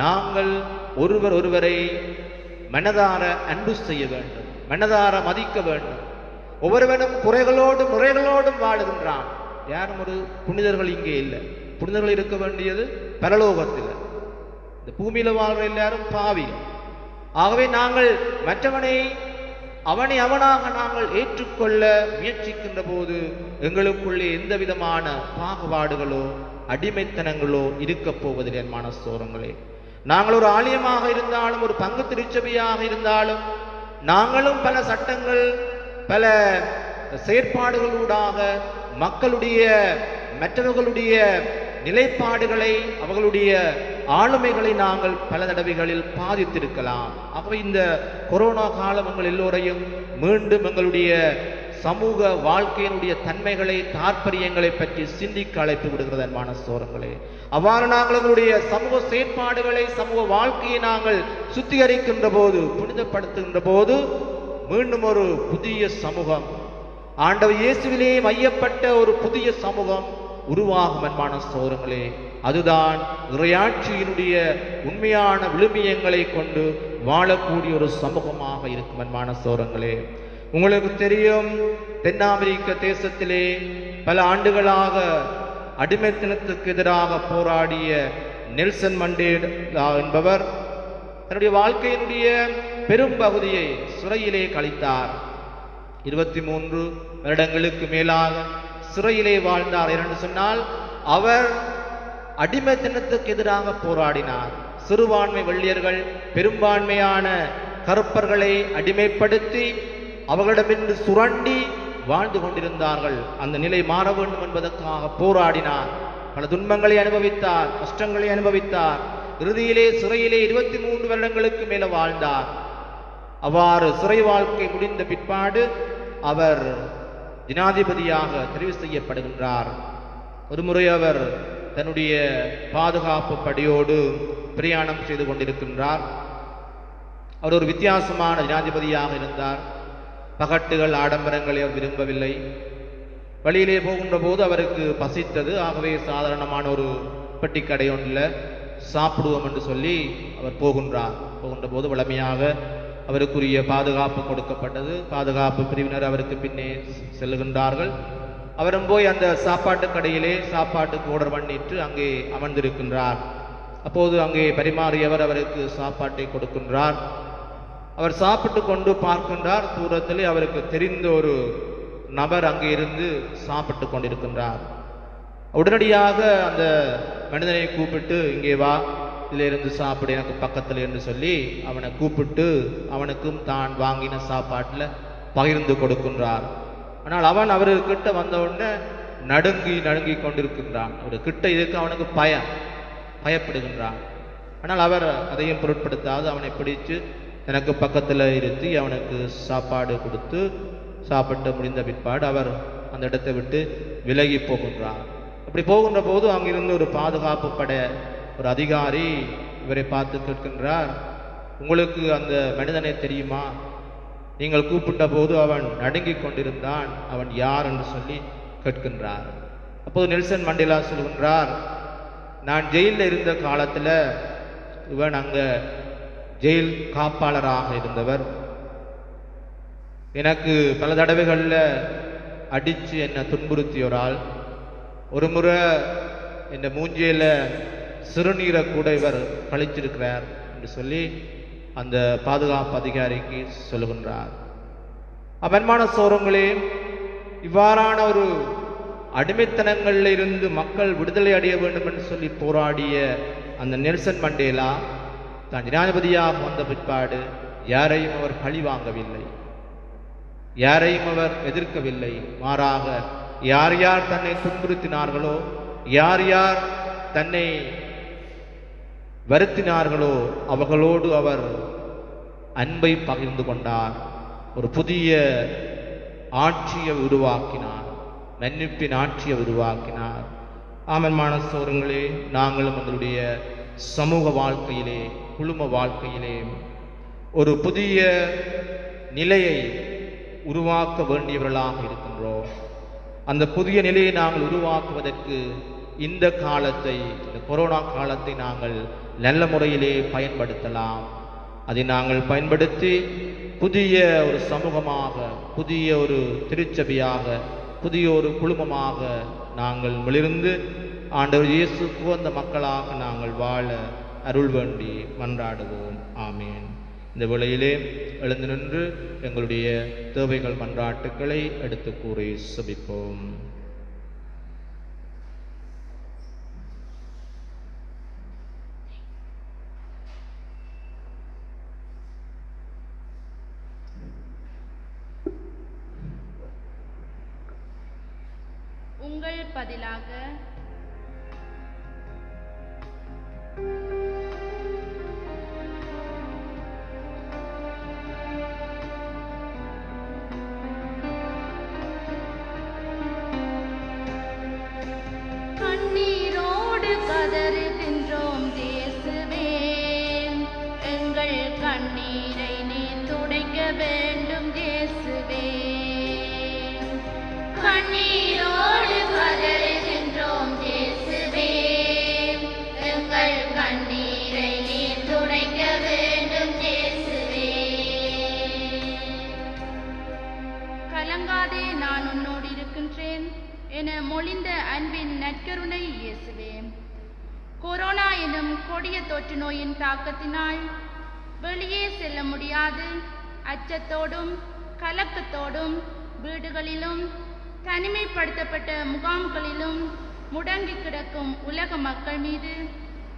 நாங்கள் ஒருவர் ஒருவரை மனதார அன்பு செய்ய வேண்டும், மனதார மதிக்க வேண்டும். ஒவ்வொருவனும் குறைகளோடும் முறைகளோடும் வாழுகின்றான். யாரும் ஒரு புனிதர்கள் இங்கே இல்லை. புனிதர்கள் இருக்க வேண்டியது பரலோகத்தில். இந்த பூமியில வாழ்ற எல்லாரும் பாவி. ஆகவே நாங்கள் மற்றவனை அவனாக நாங்கள் ஏற்றுக்கொள்ள முயற்சிக்கின்ற போது எங்களுக்குள்ளே எந்த விதமான பாகுபாடுகளோ அடிமைத்தனங்களோ இருக்கப் போவதில்லை. அன்பான சகோதரர்களே, நாங்கள் ஒரு ஆலயமாக இருந்தாலும் ஒரு பங்கு திருச்சபையாக இருந்தாலும் நாங்களும் பல சட்டங்கள் பல செயற்பாடுகளூடாக மக்களுடைய மற்றவர்களுடைய நிலைப்பாடுகளை அவர்களுடைய ஆளுமைகளை நாங்கள் பல தடவைகளில் பாதித்திருக்கலாம். ஆகவே இந்த கொரோனா காலம் எங்கள் எல்லோரையும் மீண்டும் எங்களுடைய சமூக வாழ்க்கையினுடைய தன்மைகளை தாற்பயங்களை பற்றி சிந்திக்க அழைப்பு விடுகிறது. அன்பான சகோதரர்களே, அவ்வாறு நாங்கள் எங்களுடைய சமூக செயற்பாடுகளை சமூக வாழ்க்கையை நாங்கள் சுத்திகரிக்கின்ற போது புனிதப்படுத்துகின்ற போது மீண்டும் ஒரு புதிய சமூகம், ஆண்டவர் இயேசுவிலே மையப்பட்ட ஒரு புதிய சமூகம் உருவாகும். அன்பான சகோதரர்களே, அதுதான் இறையாட்சியினுடைய உண்மையான விழுமியங்களை கொண்டு வாழக்கூடிய ஒரு சமூகமாக இருக்கும். அன்பான சகோதரர்களே, உங்களுக்கு தெரியும், தென் அமெரிக்க தேசத்திலே பல ஆண்டுகளாக அடிமைத்தனத்துக்கு எதிராக போராடிய நெல்சன் மண்டேலா என்பவர் தன்னுடைய வாழ்க்கையினுடைய பெரும் பகுதியை சிறையிலே கழித்தார். 23 வருடங்களுக்கு மேலாக சிறையிலே வாழ்ந்தார். என்று சொன்னால் அவர் அடிமைத்தனத்துக்கு எதிராக போராடினார். சிறுபான்மை வெள்ளையர்கள் பெரும்பான்மையான கருப்பர்களை அடிமைப்படுத்தி அவர்களிடமிருந்து சுரண்டி வாழ்ந்து கொண்டிருந்தார்கள். அந்த நிலை மாற வேண்டும் என்பதற்காக போராடினார். பல துன்பங்களை அனுபவித்தார், கஷ்டங்களை அனுபவித்தார். இறுதியிலே சிறையிலே 23 வருடங்களுக்கு மேல வாழ்ந்தார். அவ்வாறு சிறை வாழ்க்கை முடிந்த பிற்பாடு அவர் ஜனாதிபதியாக தெரிவு செய்யப்படுகின்றார். ஒருமுறை அவர் தன்னுடைய பாதுகாப்பு படையோடு பிரயாணம் செய்து கொண்டிருக்கின்றார். அவர் ஒரு வித்தியாசமான ஜனாதிபதியாக இருந்தார். பகட்டுகள் ஆடம்பரங்களை அவர் விரும்பவில்லை. வழியிலே போகின்ற போது அவருக்கு பசித்தது. ஆகவே சாதாரணமான ஒரு பெட்டிக்கடை ஒன்றில் சாப்பிடுவோம் என்று சொல்லி அவர் போகின்ற போது வழமையாக அவருக்குரிய பாதுகாப்பு கொடுக்கப்பட்டது. பாதுகாப்பு பிரிவினர் அவருக்கு பின்னே செல்லுகின்றார்கள். அவரும் போய் அந்த சாப்பாட்டு கடையிலே சாப்பாட்டுக்கு ஆர்டர் பண்ணிட்டு அங்கே அமர்ந்திருக்கின்றார். அப்போது அங்கே பரிமாறியவர் அவருக்கு சாப்பாட்டை கொடுக்கின்றார். அவர் சாப்பிட்டு கொண்டு பார்க்கின்றார், தூரத்திலே அவருக்கு தெரிந்த ஒரு நபர் அங்கே இருந்து சாப்பிட்டு கொண்டிருக்கின்றார். உடனடியாக அந்த மனிதனை கூப்பிட்டு, இங்கே வா, இதில் இருந்து சாப்பிடு எனக்கு பக்கத்தில் என்று சொல்லி அவனை கூப்பிட்டு அவனுக்கும் தான் வாங்கின சாப்பாட்டில் பகிர்ந்து கொடுக்கின்றார். ஆனால் அவன் அவர்கிட்ட வந்த உடனே நடுங்கி கொண்டிருக்கின்றான். ஒரு கிட்ட இதுக்கு அவனுக்கு பயப்படுகின்றான். ஆனால் அவர் அதையும் பொருட்படுத்தாது அவனை பிடித்து எனக்கு பக்கத்தில் இருத்தி அவனுக்கு சாப்பாடு கொடுத்து சாப்பிட்டு முடிந்த பிற்பாடு அவர் அந்த இடத்தை விட்டு விலகி போகின்றார். அப்படி போகின்ற போது அங்கிருந்து ஒரு பாதுகாப்பு படை ஒரு அதிகாரி இவரை பார்த்து கேட்கின்றார், உங்களுக்கு அந்த மனிதனை தெரியுமா? நீங்கள் கூப்பிட்ட போது அவன் நடுங்கிக் கொண்டிருந்தான், அவன் யார் என்று சொல்லி கேட்கின்றார். அப்போது நெல்சன் மண்டேலா சொல்கின்றார், நான் ஜெயிலில் இருந்த காலத்தில் இவன் அங்கே ஜெயில் காப்பாளராக இருந்தவர். எனக்கு பல தடவைகளில் அடித்து என்னை துன்புறுத்தியோரால் ஒரு முறை என் மூஞ்சியில் சிறுநீரை கூட இவர் கழிச்சிருக்கிறார் என்று சொல்லி அந்த பாதுகாப்பு அதிகாரிக்கு சொல்லுகின்றார். அன்பான சகோதரர்களே, இவ்வாறான ஒரு அடிமைத்தனங்களில் இருந்து மக்கள் விடுதலை அடைய வேண்டும் என்று சொல்லி போராடிய அந்த நெல்சன் மண்டேலா தான் ஜனாதிபதியாக வந்த பிற்பாடு யாரையும் அவர் பழி வாங்கவில்லை, யாரையும் அவர் எதிர்க்கவில்லை. மாறாக யார் யார் தன்னை துன்புறுத்தினார்களோ, யார் யார் தன்னை வருத்தினார்களோ அவர்களோடு அவர் அன்பை பகிர்ந்து கொண்டார். ஒரு புதிய ஆட்சியை உருவாக்கினார், மன்னிப்பின் ஆட்சியை உருவாக்கினார். ஆமன்மான சோரங்களே, நாங்களும் எங்களுடைய சமூக வாழ்க்கையிலே, குழும வாழ்க்கையிலே ஒரு புதிய நிலையை உருவாக்க வேண்டியவர்களாக இருக்கின்றோம். அந்த புதிய நிலையை நாங்கள் உருவாக்குவதற்கு இந்த காலத்தை, இந்த கொரோனா காலத்தை நாங்கள் நல்ல முறையிலே பயன்படுத்தலாம். அதை நாங்கள் பயன்படுத்தி புதிய ஒரு சமூகமாக, புதிய ஒரு திருச்சபையாக, புதிய ஒரு குழுமமாக நாங்கள் மிளிர்ந்து ஆண்டவர் இயேசுக்கு அந்த மக்களாக நாங்கள் வாழ அருள் வேண்டி மன்றாடுவோம். ஆமீன். இந்த வேளையிலே எழுந்து நின்று எங்களுடைய தேவைகள் மன்றாட்டுக்களை எடுத்து கூறி செபிப்போம். உங்கள் பதிலாக கண்ணீரோடு கதறுகின்றோம் இயேசுவே, எங்கள் கண்ணீரை நீ துடைக்க வேண்டும் இயேசுவே. கண்ணீரோடு கதறுகின்றோம் இயேசுவே, எங்கள் கண்ணீரை நீ துடைக்க வேண்டும் இயேசுவே. கலங்காதே, நான் உன்னோடு இருக்கின்றேன் என மொழிந்த அன்பின் நற்கருணை இயேசுவே, கொரோனா எனும் கொடிய தொற்று நோயின் தாக்கத்தினால் வெளியே செல்ல முடியாது அச்சத்தோடும் கலக்கத்தோடும் வீடுகளிலும் தனிமைப்படுத்தப்பட்ட முகாம்களிலும் முடங்கி கிடக்கும் உலக மக்கள் மீது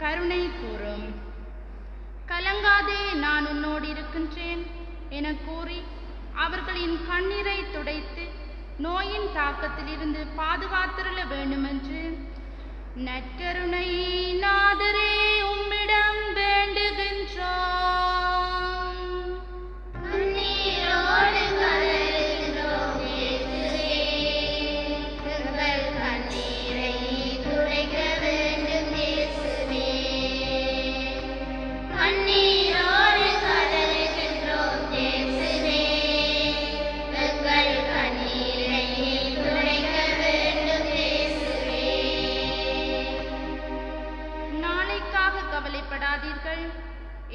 கருணை கூறும். கலங்காதே, நான் உன்னோடு இருக்கின்றேன் என கூறி அவர்களின் கண்ணீரை துடைத்து நோயின் தாக்கத்திலிருந்து பாதுகாத்திருள வேண்டுமென்று நற்கருணை நாதரே உம்மிடம் வேண்டுகின்றோம்.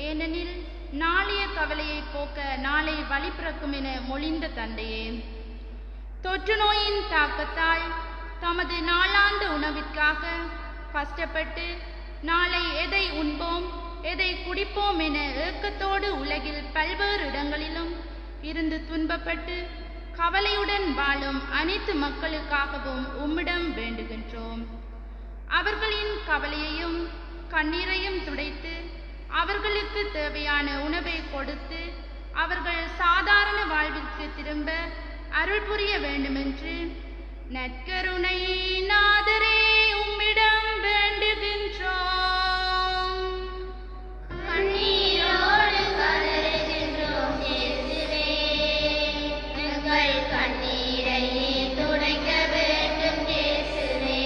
ஏனெனில் நாளைய கவலையை போக்க நாளை வழி பிறக்கும் என மொழிந்த தந்தையே, தொற்று நோயின் தாக்கத்தால் தமது நாளாந்த உணவிற்காக கஷ்டப்பட்டு நாளை எதை உண்போம் எதை குடிப்போம் என ஏக்கத்தோடு உலகில் பல்வேறு இடங்களிலும் இருந்து துன்பப்பட்டு கவலையுடன் வாழும் அனைத்து மக்களுக்காகவும் உம்மிடம் வேண்டுகின்றோம். அவர்களின் கவலையையும் கண்ணீரையும் துடைத்து அவர்களுக்கு தேவையான உணவை கொடுத்து அவர்கள் சாதாரண வாழ்விற்கு திரும்ப அருள் புரிய வேண்டுமென்று நற்கருணை நாதரே உம்மிடம் வேண்டுகின்றோம். கண்ணீரோடு கதறுகின்றோம் இயேசுவே, எங்கள் கண்ணீரை துடைக்க வேண்டும் இயேசுவே.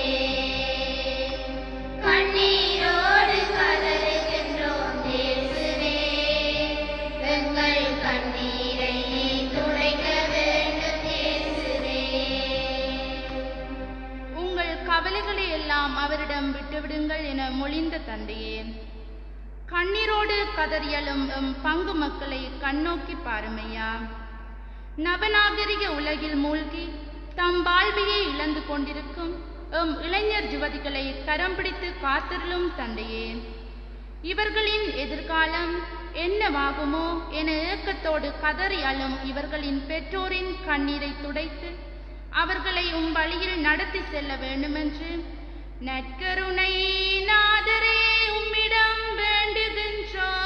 கண்ணீரோடு கதறுகின்றோம் இயேசுவே, எங்கள் கண்ணீரை துடைக்க வேண்டும் இயேசுவே. உங்கள் கவலைகளை எல்லாம் அவரிடம் விட்டுவிடுங்கள் என மொழிந்த தந்தையே, கண்ணீரோடு கதறியலும் எம் பங்கு மக்களை கண்ணோக்கி பாருமையா. நவநாகரிக உலகில் மூழ்கி தம் வாழ்வையை இழந்து கொண்டிருக்கும் எம் இளைஞர் யுவதிகளை கரம் பிடித்து காத்திருளும் தந்தையே, இவர்களின் எதிர்காலம் என்னவாகுமோ என ஏக்கத்தோடு கதறி அழும் இவர்களின் பெற்றோரின் கண்ணீரை துடைத்து அவர்களை உம் வழியில் நடத்தி செல்ல வேண்டுமென்று நற்கருணை நாதரே உம்மிடம் வேண்டுகின்றோம்.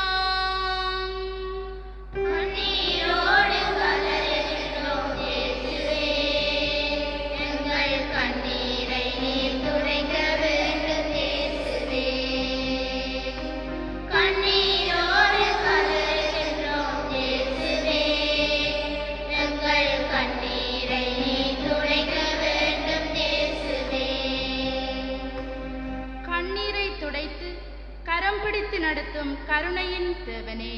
கருணையின் தேவனே,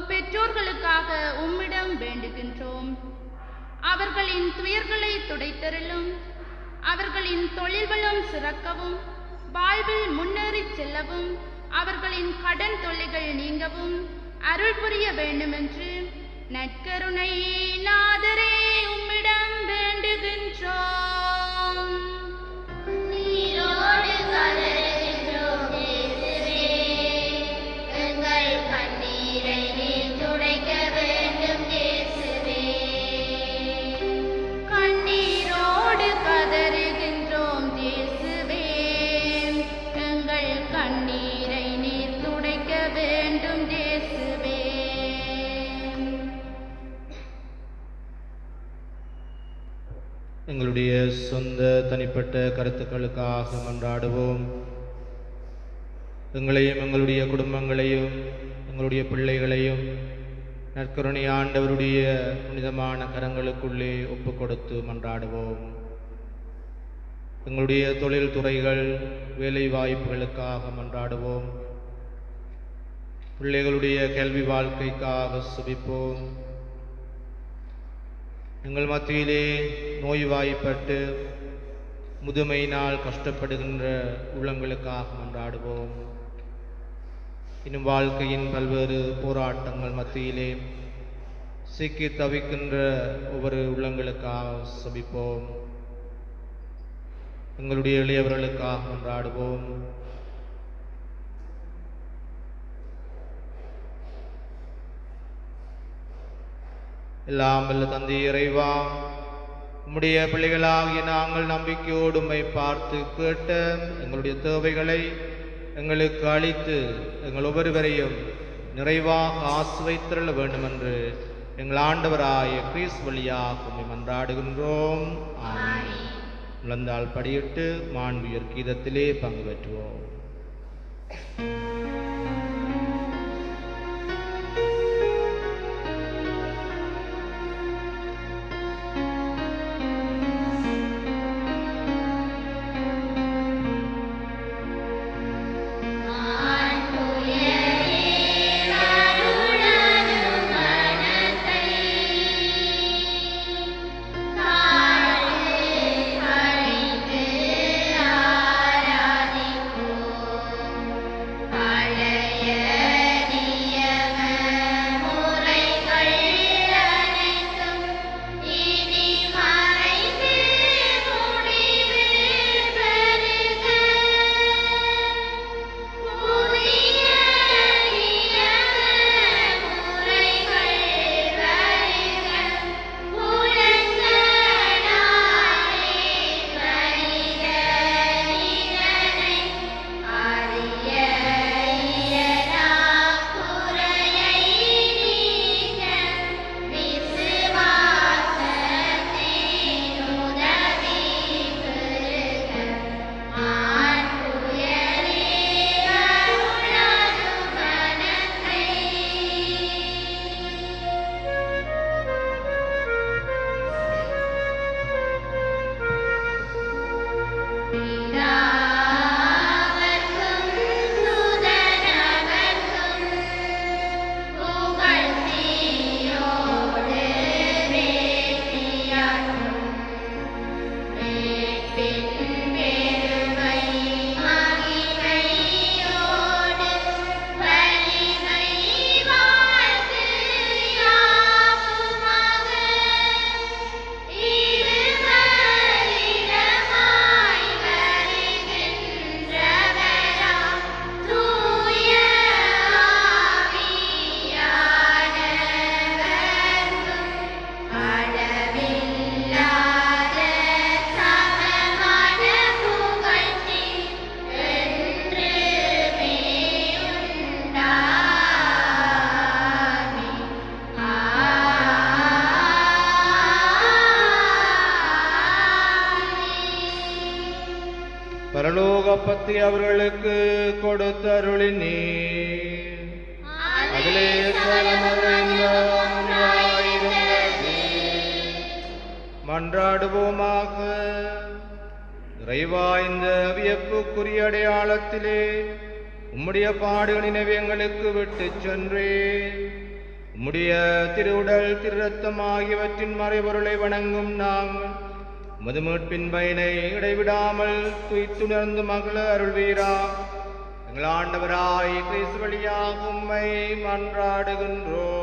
பெற்றோர்களுக்காக உம்மிடம் வேண்டுகின்றோம். அவர்களின் துயர்களை துடைத்தருளும். அவர்களின் தொழில்களும் சிறக்கவும், வாழ்வில் முன்னேறிச் செல்லவும், அவர்களின் கடன் தொல்லைகள் நீங்கவும் அருள் புரிய வேண்டுமென்று நற்கருணை நாதரே உம்மிடம் வேண்டுகின்றோம். நீரோடு கதறுகின்றோம் இயேசுவே, எங்கள் கண்ணீரை நீர் துடைக்க வேண்டும் இயேசுவே. கண்ணீரோடு கதறுகின்றோம் இயேசுவே, எங்கள் கண்ணீரை நீர் துடைக்க வேண்டும் இயேசுவே. எங்களுடைய சொந்த தனிப்பட்ட கருத்துக்களுக்காக மன்றாடுவோம். எங்களையும் எங்களுடைய குடும்பங்களையும் எங்களுடைய பிள்ளைகளையும் நற்கருணை ஆண்டவருடைய புனிதமான கரங்களுக்குள்ளே ஒப்பு கொடுத்து மன்றாடுவோம். எங்களுடைய தொழில் துறைகள் வேலை வாய்ப்புகளுக்காக மன்றாடுவோம். பிள்ளைகளுடைய கல்வி வாழ்க்கைக்காக சுபிப்போம். எங்கள் மத்தியிலே நோய்வாய்ப்பட்டு முதுமையினால் கஷ்டப்படுகின்ற உள்ளங்களுக்காக மன்றாடுவோம். இன்னும் வாழ்க்கையின் பல்வேறு போராட்டங்கள் மத்தியிலே சிக்கி தவிக்கின்ற ஒவ்வொரு உள்ளங்களுக்காக சுபிப்போம். எங்களுடைய இளையவர்களுக்காக மன்றாடுவோம். எல்லாம் வல்ல தந்தை இறைவா, உம்முடைய பிள்ளைகளாகிய நாங்கள் நம்பிக்கையோடு உம்மை பார்த்து கேட்ட எங்களுடைய தேவைகளை எங்களுக்கு அளித்து எங்கள் ஒவ்வொருவரையும் நிறைவாக ஆசிர்வதித்தருள வேண்டுமென்று எங்கள் ஆண்டவராய கிறிஸ்து வழியாக உம்மை மன்றாடுகின்றோம். ஆமென். முழந்தாள் படியிட்டு மாண்புயர் கீதத்திலே பங்கு பெற்றுவோம். பரலோகப்பத்தை அவர்களுக்கு கொடுத்தருளினே. அதிலே மன்றாடுவோமாக. இறைவா, இந்த வியப்புக்குரிய அடையாளத்திலே உம்முடைய பாடுகளினவே எங்களுக்கு விட்டுச் சென்றே. உம்முடைய திருவுடல் திருரத்தம் ஆகியவற்றின் மறைபொருளை வணங்கும் நாங்கள் உமது மீட்பின் பயனை இடைவிடாமல் துய்த்துணர்ந்து மகள அருள்வீரா. எங்கள் ஆண்டவராய் கிறிஸ்து வழியாக உம்மை மன்றாடுகின்றோம்.